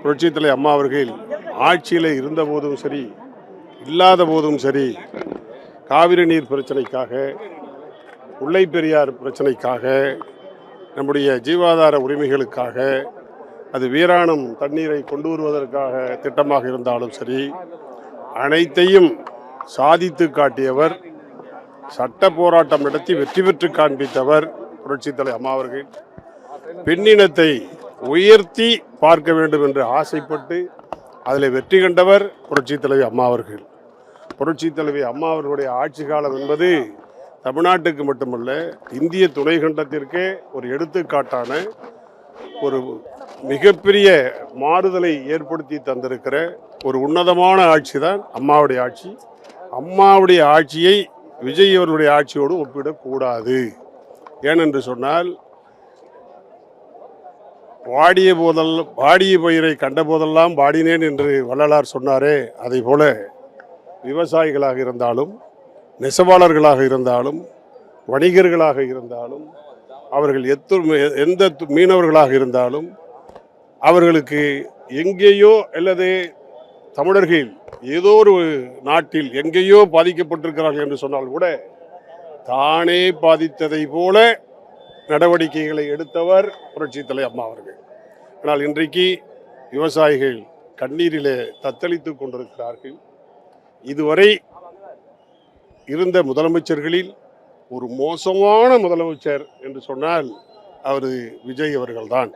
புரட்சித்தலை அம்மா அவர்கள் ஆட்சியில் இருந்த போதும் சரி இல்லாத போதும் சரி காவிரி நீர் பிரச்சனைக்காக, முல்லை பெரியார் பிரச்சனைக்காக, நம்முடைய ஜீவாதார உரிமைகளுக்காக, அது வீராணம் தண்ணீரை கொண்டு வருவதற்காக திட்டமாக இருந்தாலும் சரி, அனைத்தையும் சாதித்து காட்டியவர், சட்ட போராட்டம் நடத்தி வெற்றி பெற்று காண்பித்தவர் புரட்சித்தலை அம்மா அவர்கள். பெண்ணினத்தை உயர்த்தி பார்க்க வேண்டும் என்று ஆசைப்பட்டு அதில் வெற்றி கண்டவர் புரட்சித் தலைவி அம்மா அவர்கள். புரட்சித் தலைவி அம்மா அவர்களுடைய ஆட்சி காலம் என்பது தமிழ்நாட்டுக்கு மட்டுமல்ல, இந்திய துணைக்கண்டத்திற்கே ஒரு எடுத்துக்காட்டான ஒரு மிகப்பெரிய மாறுதலை ஏற்படுத்தி தந்திருக்கிற ஒரு உன்னதமான ஆட்சி தான் அம்மாவுடைய ஆட்சி. அம்மாவுடைய ஆட்சியை விஜய் அவர்களுடைய ஆட்சியோடு ஒப்பிடக்கூடாது. ஏனென்று சொன்னால், வாடிய பயிரை கண்ட போதெல்லாம் வாடினேன் என்று வள்ளலார் சொன்னாரே, அதை போல விவசாயிகளாக இருந்தாலும், நெசவாளர்களாக இருந்தாலும், வணிகர்களாக இருந்தாலும், அவர்கள் எந்த மீனவர்களாக இருந்தாலும், அவர்களுக்கு எங்கேயோ அல்லது தமிழர்கள் ஏதோ ஒரு நாட்டில் எங்கேயோ பாதிக்கப்பட்டிருக்கிறார்கள் என்று சொன்னால் கூட தானே பாதித்ததை போல நடவடிக்கைகளை எடுத்தவர் புரட்சித் தலைவி அம்மா அவர்கள். ஆனால் இன்றைக்கு விவசாயிகள் கண்ணீரிலே தத்தளித்துக் கொண்டிருக்கிறார்கள். இதுவரை இருந்த முதலமைச்சர்களில் ஒரு மோசமான முதலமைச்சர் என்று சொன்னால் அவர் விஜய் அவர்கள்தான்.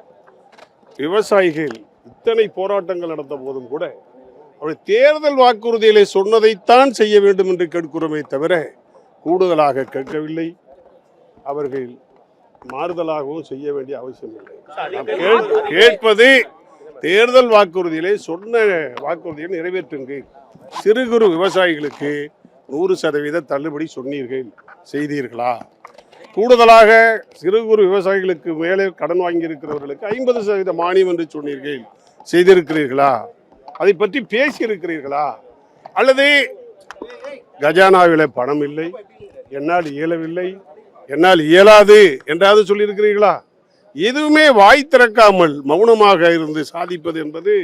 விவசாயிகள் இத்தனை போராட்டங்கள் நடந்த போதும் கூட அவர் தேர்தல் வாக்குறுதிகளை சொன்னதைத்தான் செய்ய வேண்டும் என்று கேட்கிறோமே தவிர கூடுதலாக கேட்கவில்லை. அவர்கள் மாறுதலாகவும் செய்ய வேண்டிய அவசியம் இல்லை. கேட்பது தேர்தல் வாக்குறுதிகளை சொன்ன வாக்குறுதியை நிறைவேற்றுங்க. சிறு குறு விவசாயிகளுக்கு 100% தள்ளுபடி சொன்னீர்கள், செய்தீர்களா? கூடுதலாக சிறு குறு விவசாயிகளுக்கு மேலே கடன் வாங்கியிருக்கிறவர்களுக்கு 50% மானியம் என்று சொன்னீர்கள், செய்திருக்கிறீர்களா? அதை பற்றி பேசியிருக்கிறீர்களா? அல்லது கஜானாவில பணம் இல்லை, என்னால் இயலவில்லை, என்னால் இயலாது என்றாவது சொல்லியிருக்கிறீர்களா? எதுவுமே வாய் திறக்காமல் மௌனமாக இருந்து சாதிப்பது என்பது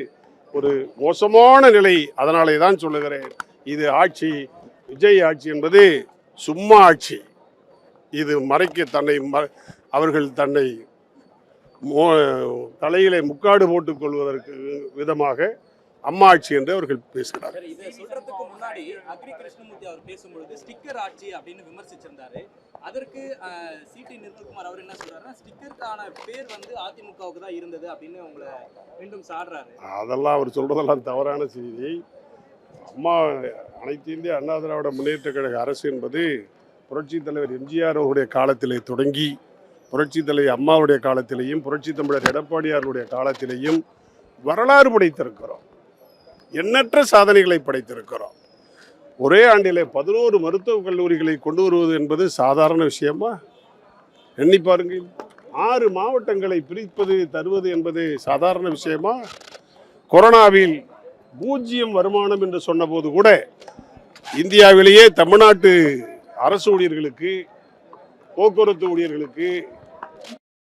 ஒரு மோசமான நிலை. அதனாலே தான் சொல்லுகிறேன், இது ஆட்சி, விஜய் ஆட்சி என்பது சும்மா ஆட்சி. இது மறைக்க அவர்கள் தன்னை தலையிலே முக்காடு போட்டுக் கொள்வதற்கு விதமாக அம்மா ஆட்சி என்று அவர்கள் பேசுகிறார்கள். இதை சொல்றதுக்கு முன்னாடி அக்ரி கிருஷ்ணமூர்த்தி அவர் பேசும்பொழுது ஸ்டிக்கர் ஆட்சி அப்படின்னு விமர்சிச்சிருந்தாரு. அதற்கு சிடி நிர்மல்குமார் அவர் என்ன சொல்றாருன்னா, ஸ்டிக்கருக்கான பேர் வந்து அதிமுகவுக்கு தான் இருந்தது அப்படின்னு உங்களை மீண்டும் சாடுறாரு. அதெல்லாம் அவர் சொல்றதெல்லாம் தவறான செய்தி. அம்மா அனைத்து இந்திய அண்ணா திராவிட முன்னேற்ற கழக அரசு என்பது புரட்சித் தலைவர் எம்ஜிஆர் அவருடைய காலத்திலே தொடங்கி புரட்சித் தலைவர் அம்மாவுடைய காலத்திலேயும் புரட்சித் தமிழர் எடப்பாடியாருடைய காலத்திலேயும் வரலாறு படைத்திருக்கிறோம். எண்ணற்ற சாதனைகளை படைத்திருக்கிறோம். ஒரே ஆண்டிலே 11 மருத்துவக் கல்லூரிகளை கொண்டு வருவது என்பது சாதாரண விஷயமா? எண்ணி பாருங்கள். 6 மாவட்டங்களை பிரிப்பது தருவது என்பது சாதாரண விஷயமா? கொரோனாவில் 0 வருமானம் என்று சொன்னபோது கூட இந்தியாவிலேயே தமிழ்நாட்டு அரசு ஊழியர்களுக்கு, போக்குவரத்து ஊழியர்களுக்கு,